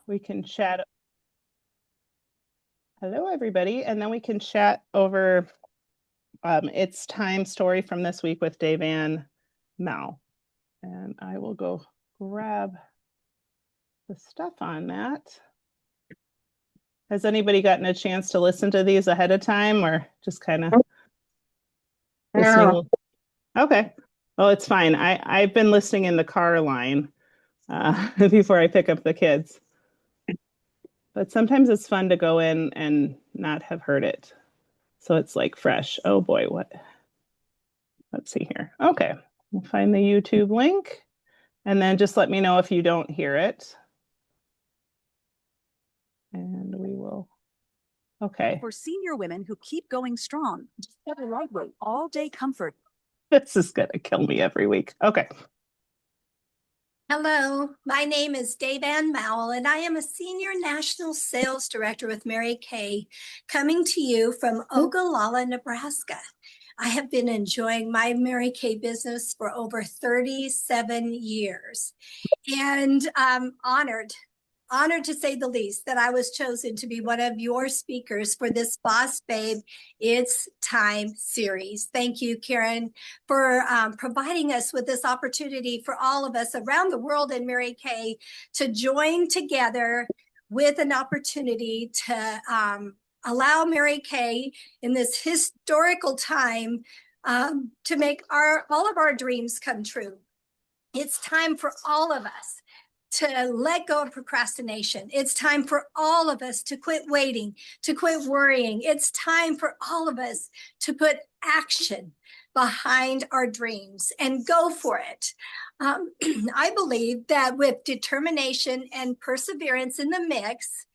we can chat. Hello, everybody. And then we can chat over It's Time story from this week with Davanne Moul. And I will go grab the stuff on that. Has anybody gotten a chance to listen to these ahead of time or just kind of listening? Okay. Well, it's fine. I've been listening in the car line before I pick up the kids. But sometimes it's fun to go in and not have heard it. So it's like fresh. Oh boy, what? Let's see here. Okay. We'll find the YouTube link and then just let me know if you don't hear it. And we will. Okay. For senior women who keep going strong, just get a lightweight all-day comfort. This is going to kill me every week. Okay. Hello, my name is Davanne Moul, and I am a Senior National Sales Director with Mary Kay, coming to you from Ogallala, Nebraska. I have been enjoying my Mary Kay business for over 37 years, and I'm honored to say the least that I was chosen to be one of your speakers for this Boss Babe It's Time series. Thank you, Karen, for providing us with this opportunity for all of us around the world in Mary Kay to join together with an opportunity to allow Mary Kay in this historical time to make all of our dreams come true. It's time for all of us to let go of procrastination. It's time for all of us to quit waiting, to quit worrying. It's time for all of us to put action behind our dreams and go for it. I believe that with determination and perseverance in the mix,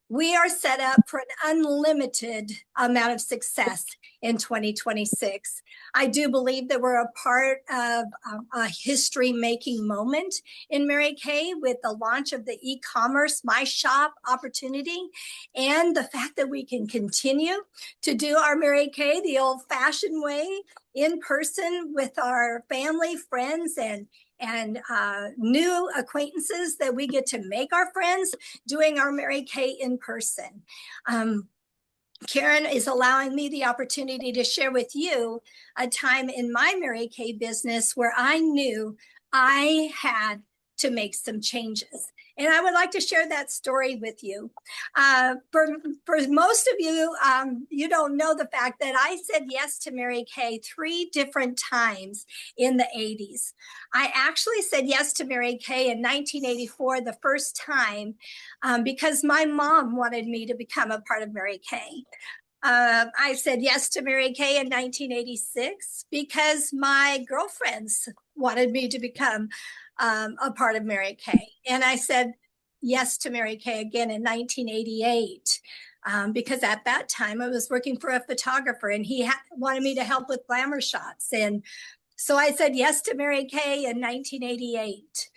we are set up for an unlimited amount of success in 2026. I do believe that we're a part of a history-making moment in Mary Kay with the launch of the e-commerce My Shop opportunity and the fact that we can continue to do our Mary Kay the old-fashioned way in person with our family, friends, and new acquaintances that we get to make our friends doing our Mary Kay in person. Karen is allowing me the opportunity to share with you a time in my Mary Kay business where I knew I had to make some changes. And I would like to share that story with you. For most of you, you don't know the fact that I said yes to Mary Kay 3 different times in the 80s. I actually said yes to Mary Kay in 1984, the first time, because my mom wanted me to become a part of Mary Kay. I said yes to Mary Kay in 1986 because my girlfriends wanted me to become a part of Mary Kay. And I said yes to Mary Kay again in 1988 because at that time I was working for a photographer and he wanted me to help with glamour shots. And so I said yes to Mary Kay in 1988.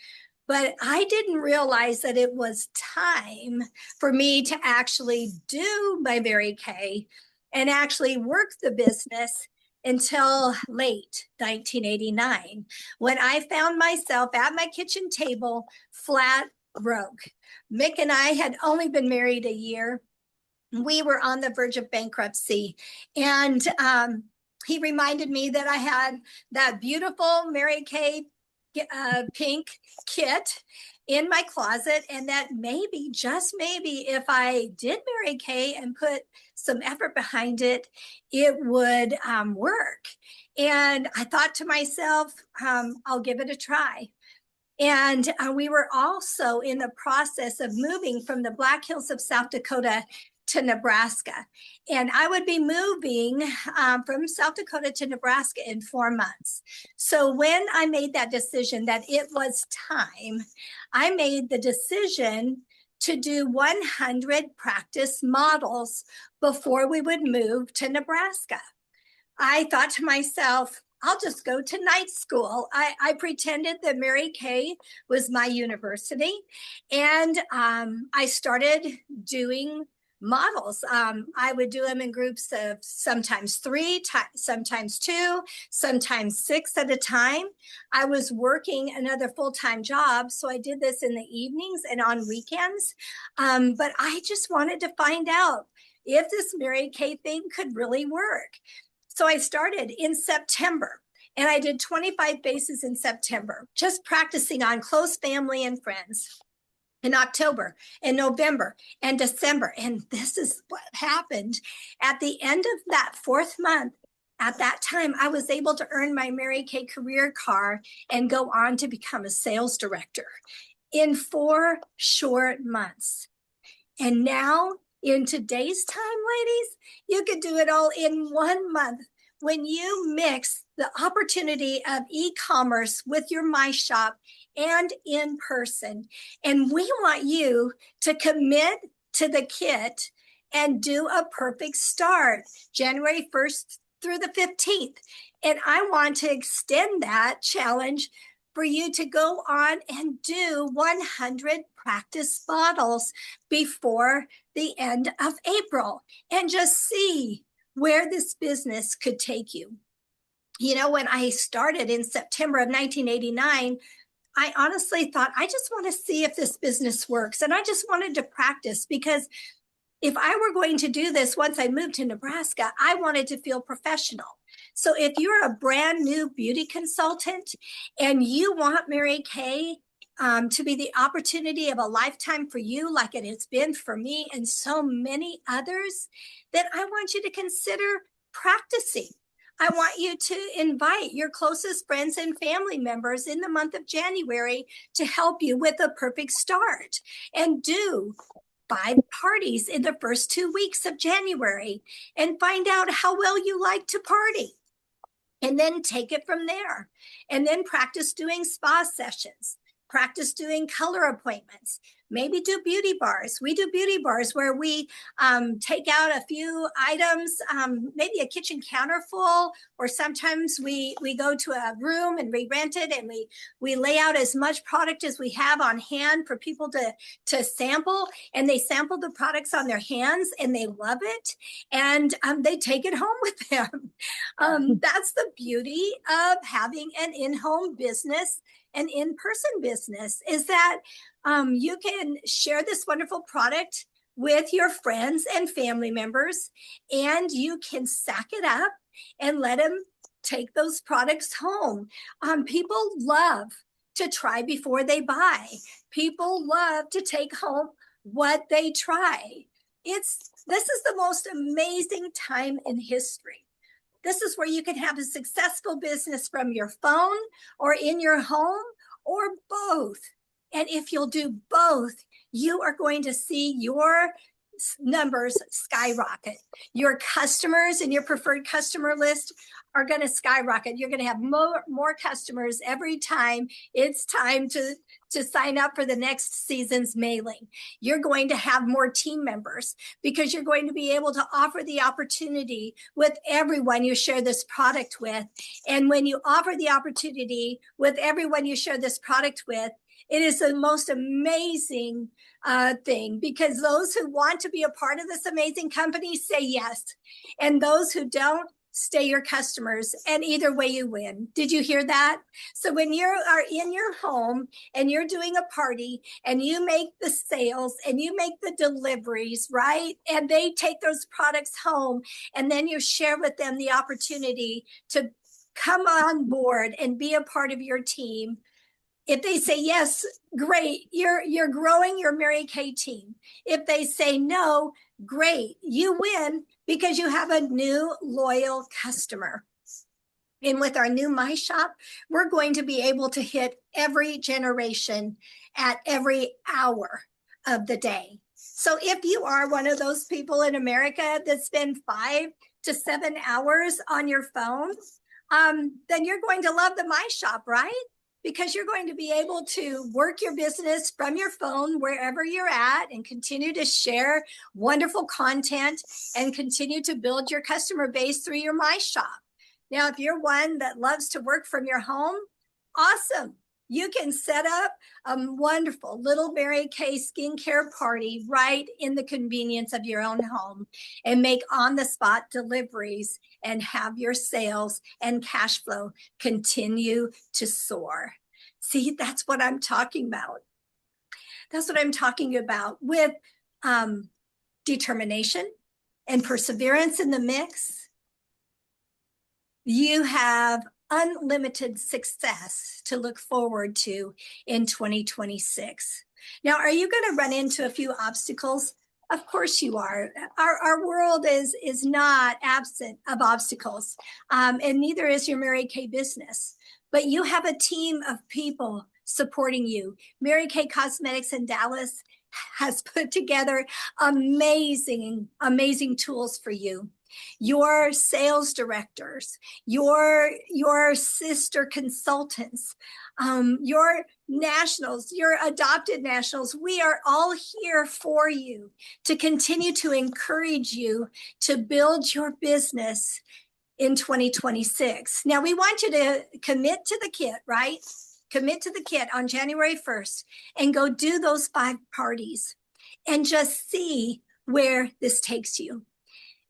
But I didn't realize that it was time for me to actually do my Mary Kay and actually work the business until late 1989, when I found myself at my kitchen table flat broke. Mick and I had only been married a year. We were on the verge of bankruptcy. And he reminded me that I had that beautiful Mary Kay pink kit in my closet, and that maybe, just maybe, if I did Mary Kay and put some effort behind it, it would work. And I thought to myself, I'll give it a try. And we were also in the process of moving from the Black Hills of South Dakota to Nebraska. And I would be moving from South Dakota to Nebraska in 4 months. So when I made that decision that it was time, I made the decision to do 100 practice models before we would move to Nebraska. I thought to myself, I'll just go to night school. I pretended that Mary Kay was my university. And I started doing models. I would do them in groups of sometimes three, sometimes two, sometimes six at a time. I was working another full-time job, so I did this in the evenings and on weekends. But I just wanted to find out if this Mary Kay thing could really work. So I started in September. And I did 25 faces in September, just practicing on close family and friends. In October, in November, and December. And this is what happened. At the end of that fourth month, at that time, I was able to earn my Mary Kay career card and go on to become a sales director in 4 short months. And now, in today's time, ladies, you could do it all in 1 month. When you mix the opportunity of e-commerce with your My Shop and in person, and we want you to commit to the kit and do a perfect start January 1st through the 15th. And I want to extend that challenge for you to go on and do 100 practice bottles before the end of April and just see where this business could take you. You know, when I started in September of 1989, I honestly thought, I just want to see if this business works. And I just wanted to practice, because if I were going to do this once I moved to Nebraska, I wanted to feel professional. So if you're a brand new beauty consultant and you want Mary Kay to be the opportunity of a lifetime for you, like it has been for me and so many others, then I want you to consider practicing. I want you to invite your closest friends and family members in the month of January to help you with a perfect start, and do 5 parties in the first 2 weeks of January and find out how well you like to party. And then take it from there. And then practice doing spa sessions, practice doing color appointments, maybe do beauty bars. We do beauty bars where we take out a few items, maybe a kitchen counter full, or sometimes we go to a room and we rent it, and we lay out as much product as we have on hand for people to sample, and they sample the products on their hands and they love it, and they take it home with them. That's the beauty of having an in-home business, an in-person business, is that you can share this wonderful product with your friends and family members, and you can sack it up and let them take those products home. People love to try before they buy. People love to take home what they try. This is the most amazing time in history. This is where you can have a successful business from your phone or in your home, or both. And if you'll do both, you are going to see your numbers skyrocket. Your customers and your preferred customer list are going to skyrocket. You're going to have more customers every time it's time to sign up for the next season's mailing. You're going to have more team members, because you're going to be able to offer the opportunity with everyone you share this product with. And when you offer the opportunity with everyone you share this product with, it is the most amazing thing, because those who want to be a part of this amazing company say yes. And those who don't, stay your customers, and either way you win. Did you hear that? So when you are in your home and you're doing a party and you make the sales and you make the deliveries, right? And they take those products home, and then you share with them the opportunity to come on board and be a part of your team. If they say yes, great, you're growing your Mary Kay team. If they say no, great, you win, because you have a new loyal customer. And with our new My Shop, we're going to be able to hit every generation at every hour of the day. So if you are one of those people in America that spend 5 to 7 hours on your phone, then you're going to love the My Shop, right? Because you're going to be able to work your business from your phone wherever you're at, and continue to share wonderful content and continue to build your customer base through your My Shop. Now, if you're one that loves to work from your home, awesome. You can set up a wonderful little Mary Kay skincare party right in the convenience of your own home and make on-the-spot deliveries and have your sales and cash flow continue to soar. See, that's what I'm talking about. That's what I'm talking about with determination and perseverance in the mix. You have unlimited success to look forward to in 2026. Now, are you going to run into a few obstacles? Of course you are. Our world is not absent of obstacles, and neither is your Mary Kay business. But you have a team of people supporting you. Mary Kay Cosmetics in Dallas has put together amazing tools for you. Your sales directors, your sister consultants, your nationals, your adopted nationals, we are all here for you to continue to encourage you to build your business in 2026. Now, we want you to commit to the kit, right? Commit to the kit on January 1st and go do those 5 parties and just see where this takes you.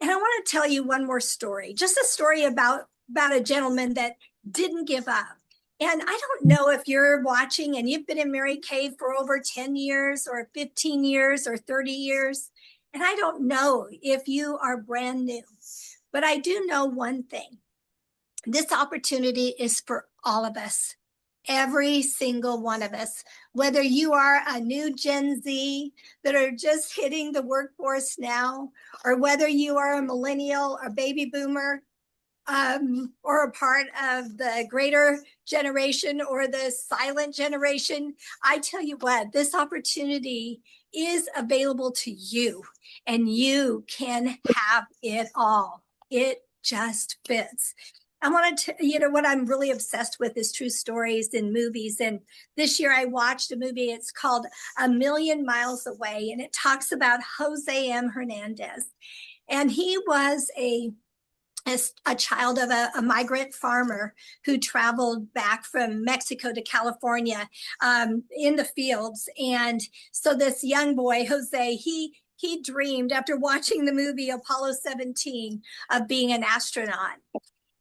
And I want to tell you one more story, just a story about a gentleman that didn't give up. And I don't know if you're watching and you've been in Mary Kay for over 10 years or 15 years or 30 years. And I don't know if you are brand new, but I do know one thing. This opportunity is for all of us. Every single one of us, whether you are a new Gen Z that are just hitting the workforce now, or whether you are a millennial or baby boomer, or a part of the greater generation or the silent generation, I tell you what, this opportunity is available to you and you can have it all. It just fits. I want to, what I'm really obsessed with is true stories in movies. And this year I watched a movie, it's called A Million Miles Away, and it talks about Jose M. Hernandez. And he was a child of a migrant farmer who traveled back from Mexico to California in the fields. And so this young boy, Jose, he dreamed after watching the movie Apollo 17 of being an astronaut.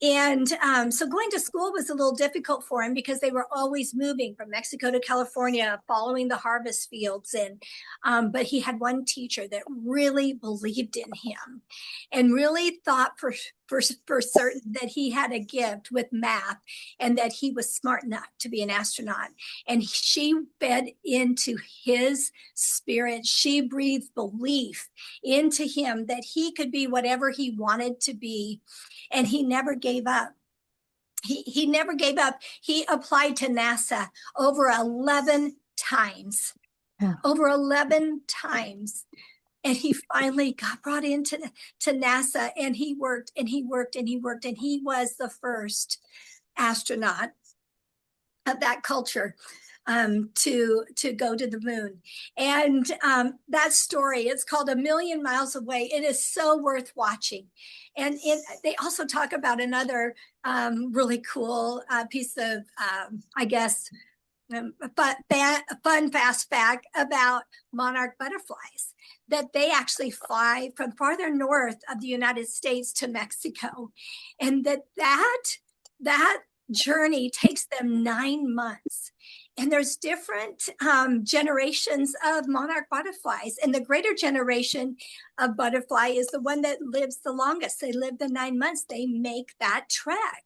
And so going to school was a little difficult for him because they were always moving from Mexico to California, following the harvest fields. And but he had one teacher that really believed in him and really thought for certain that he had a gift with math and that he was smart enough to be an astronaut. And she fed into his spirit. She breathed belief into him that he could be whatever he wanted to be. And he never gave up. He never gave up. He applied to NASA over 11 times. Yeah. Over 11 times. And he finally got brought into NASA, and he worked and he worked and he worked, and he was the first astronaut of that culture to go to the moon. And that story, it's called A Million Miles Away. It is so worth watching. And they also talk about another really cool piece of, I guess, fun fast fact about monarch butterflies, that they actually fly from farther north of the United States to Mexico, and that journey takes them 9 months. And there's different generations of monarch butterflies, and the greater generation of butterfly is the one that lives the longest. They live the 9 months. They make that trek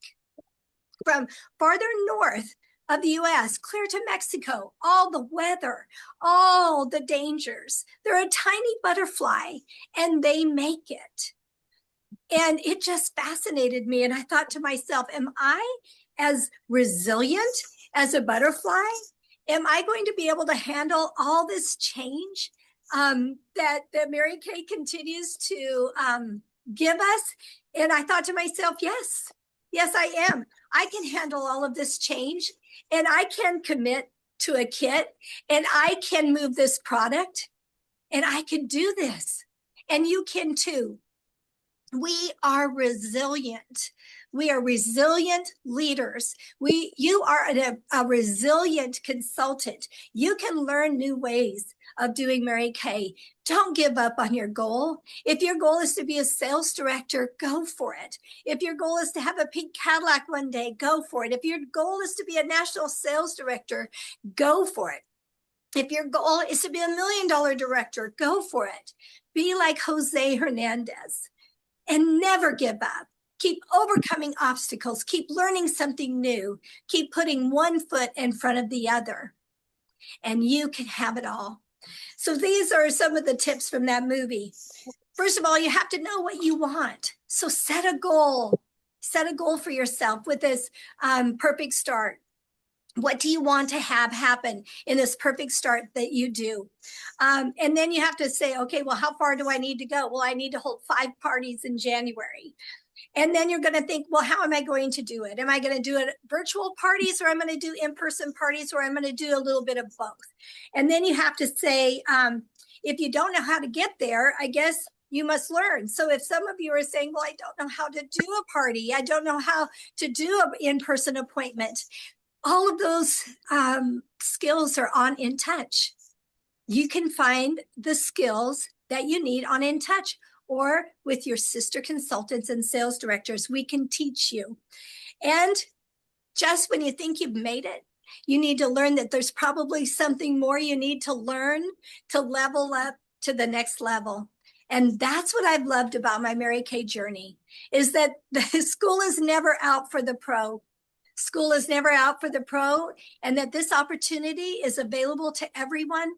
from farther north of the US, clear to Mexico, all the weather, all the dangers. They're a tiny butterfly and they make it. And it just fascinated me. And I thought to myself, am I as resilient as a butterfly? Am I going to be able to handle all this change that Mary Kay continues to give us? And I thought to myself, yes, I am. I can handle all of this change, and I can commit to a kit, and I can move this product, and I can do this, and you can too. We are resilient. We are resilient leaders. You are a resilient consultant. You can learn new ways of doing Mary Kay. Don't give up on your goal. If your goal is to be a sales director, go for it. If your goal is to have a pink Cadillac one day, go for it. If your goal is to be a national sales director, go for it. If your goal is to be $1 million director, go for it. Be like Jose Hernandez and never give up. Keep overcoming obstacles. Keep learning something new. Keep putting one foot in front of the other, and you can have it all. So these are some of the tips from that movie. First of all, you have to know what you want. So set a goal. Set a goal for yourself with this perfect start. What do you want to have happen in this perfect start that you do? And then you have to say, okay, well, how far do I need to go? Well, I need to hold 5 parties in January. And then you're going to think, well, how am I going to do it? Am I going to do it virtual parties, or I'm going to do in-person parties, or I'm going to do a little bit of both? And then you have to say, if you don't know how to get there, I guess you must learn. So if some of you are saying, well, I don't know how to do a party, I don't know how to do an in-person appointment, all of those skills are on In Touch. You can find the skills that you need on In Touch, or with your sister consultants and sales directors. We can teach you. And just when you think you've made it, you need to learn that there's probably something more you need to learn to level up to the next level. And that's what I've loved about my Mary Kay journey, is that the school is never out for the pro. School is never out for the pro, and that this opportunity is available to everyone.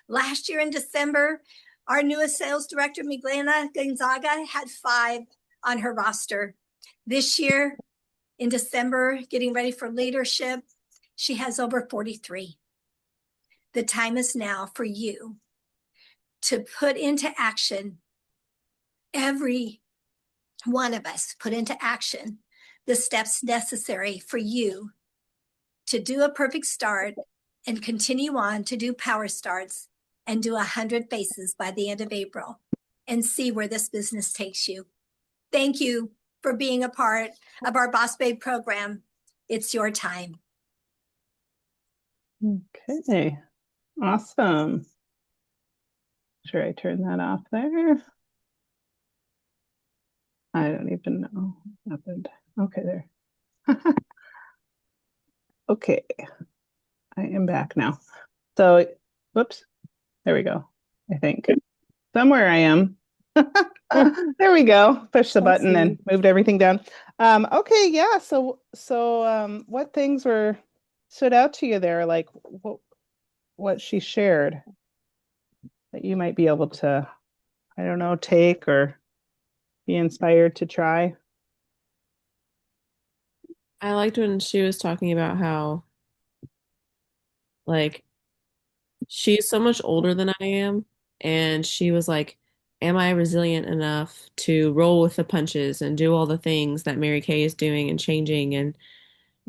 Last year in December, our newest sales director, Miglena Gonzaga, had 5 on her roster. This year in December, getting ready for leadership, she has over 43. The time is now for you to put into action, every one of us put into action the steps necessary for you to do a perfect start and continue on to do power starts and do 100 faces by the end of April, and see where this business takes you. Thank you for being a part of our Boss Babe program. It's your time. Okay, awesome. Sure, I turn that off there. I don't even know what happened. Okay, there. Okay, I am back now. So, whoops, there we go. I think somewhere I am. There we go. Push the button and moved everything down. Okay, yeah. So what things were stood out to you there? Like what she shared that you might be able to, I don't know, take or be inspired to try? I liked when she was talking about how, like, she's so much older than I am. And she was like, am I resilient enough to roll with the punches and do all the things that Mary Kay is doing and changing?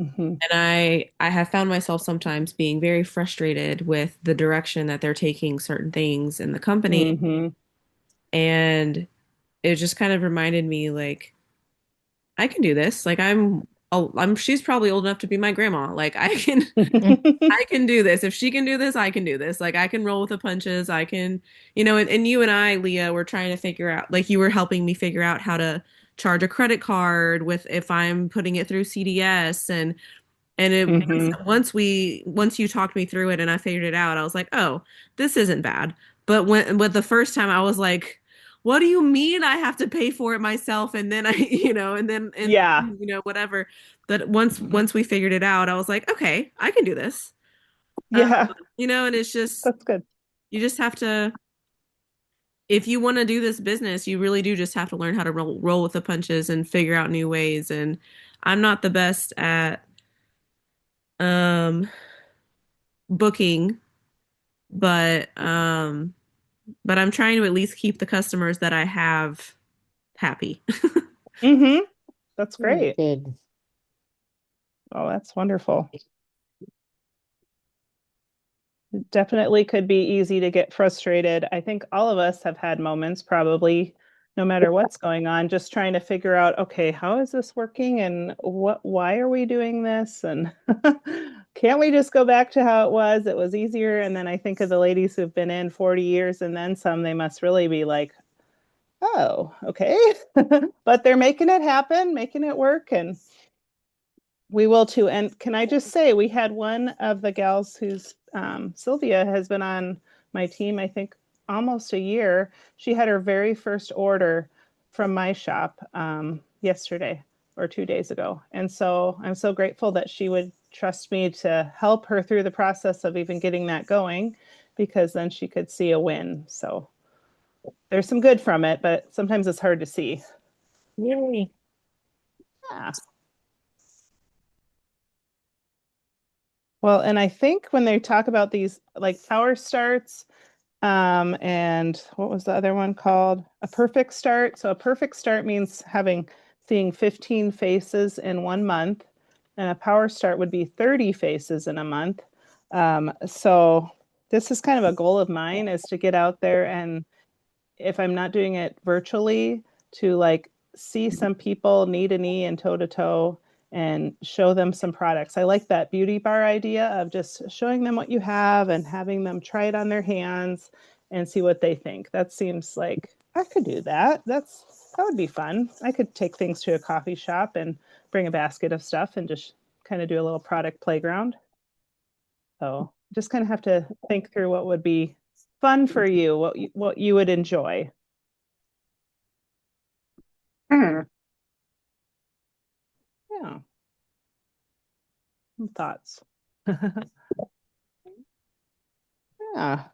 Mm-hmm. And I have found myself sometimes being very frustrated with the direction that they're taking certain things in the company. Mm-hmm. And it just kind of reminded me, like, I can do this. Like, I'm she's probably old enough to be my grandma. Like, I can do this. If she can do this, I can do this. Like, I can roll with the punches. I can, and you and I, Leah, were trying to figure out, like, you were helping me figure out how to charge a credit card with if I'm putting it through CDS. And Mm-hmm. once you talked me through it and I figured it out, I was like, oh, this isn't bad. But the first time I was like, what do you mean I have to pay for it myself? And then I, Yeah. whatever. But once we figured it out, I was like, okay, I can do this. Um, Yeah. and it's just, That's good. you just have to, if you want to do this business, you really do just have to learn how to roll with the punches and figure out new ways. And I'm not the best at um booking, but I'm trying to at least keep the customers that I have happy. Mm-hmm. That's Very great. good. Oh, that's wonderful. It definitely could be easy to get frustrated. I think all of us have had moments probably no matter what's going on, just trying to figure out, okay, how is this working and why are we doing this? And can't we just go back to how it was? It was easier. And then I think of the ladies who've been in 40 years and then some, they must really be like, oh, okay. But they're making it happen, making it work. And we will too. And can I just say, we had one of the gals who's Sylvia has been on my team, I think almost a year. She had her very first order from my shop yesterday or 2 days ago. And so I'm so grateful that she would trust me to help her through the process of even getting that going, because then she could see a win. So there's some good from it, but sometimes it's hard to see. Yay. Yeah. Well, and I think when they talk about these like power starts, and what was the other one called? A perfect start. So a perfect start means seeing 15 faces in 1 month, and a power start would be 30 faces in a month. So this is kind of a goal of mine, is to get out there, and if I'm not doing it virtually, to like see some people knee to knee and toe to toe and show them some products. I like that beauty bar idea of just showing them what you have and having them try it on their hands and see what they think. That seems like I could do that. That would be fun. I could take things to a coffee shop and bring a basket of stuff and just kind of do a little product playground. So just kind of have to think through what would be fun for you, what you would enjoy. Yeah. Some thoughts. Yeah.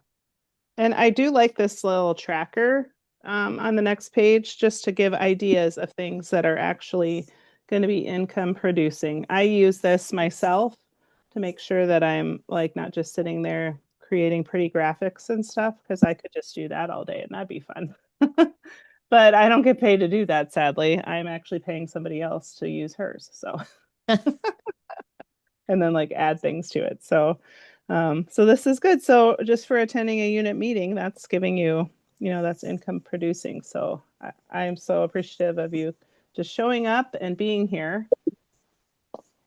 And I do like this little tracker on the next page, just to give ideas of things that are actually going to be income producing. I use this myself to make sure that I'm like not just sitting there creating pretty graphics and stuff, because I could just do that all day and that'd be fun. But I don't get paid to do that, sadly. I'm actually paying somebody else to use hers. So and then like add things to it. So this is good. So just for attending a unit meeting, that's giving you, that's income producing. So I'm so appreciative of you just showing up and being here.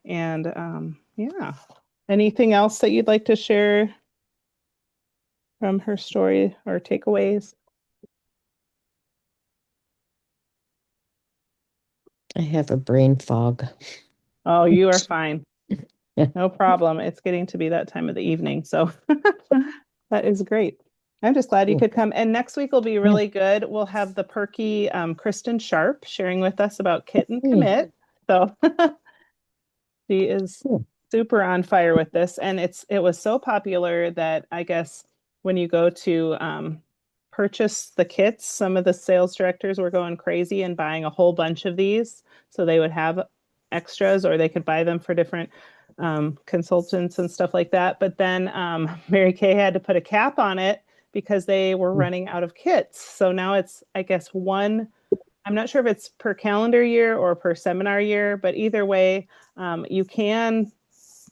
And yeah, anything else that you'd like to share from her story or takeaways? I have a brain fog. Oh, you are fine. Yeah. No problem. It's getting to be that time of the evening. So that is great. I'm just glad you could come. And next week will be really good. We'll have the perky Kristen Sharp sharing with us about Kit and Commit. So she is super on fire with this. And it was so popular that I guess when you go to purchase the kits, some of the sales directors were going crazy and buying a whole bunch of these. So they would have extras, or they could buy them for different consultants and stuff like that. But then Mary Kay had to put a cap on it because they were running out of kits. So now it's, I guess, I'm not sure if it's per calendar year or per seminar year, but either way, you can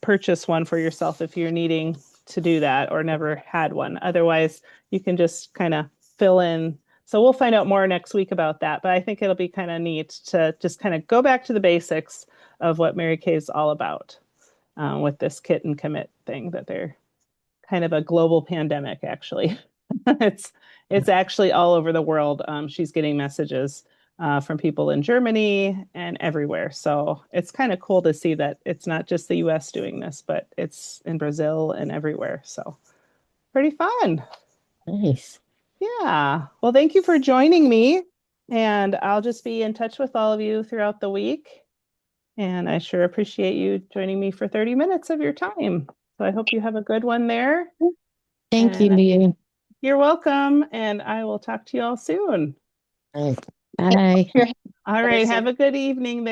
purchase one for yourself if you're needing to do that or never had one. Otherwise, you can just kind of fill in. So we'll find out more next week about that. But I think it'll be kind of neat to just kind of go back to the basics of what Mary Kay is all about with this kit and commit thing, that they're kind of a global pandemic, actually. it's actually all over the world. She's getting messages from people in Germany and everywhere. So it's kind of cool to see that it's not just the US doing this, but it's in Brazil and everywhere. So pretty fun. Nice. Yeah. Well, thank you for joining me. And I'll just be in touch with all of you throughout the week. And I sure appreciate you joining me for 30 minutes of your time. So I hope you have a good one there. Thank you, And Leah. you're welcome. And I will talk to you all soon. All right. Bye. All right. Have a good evening there.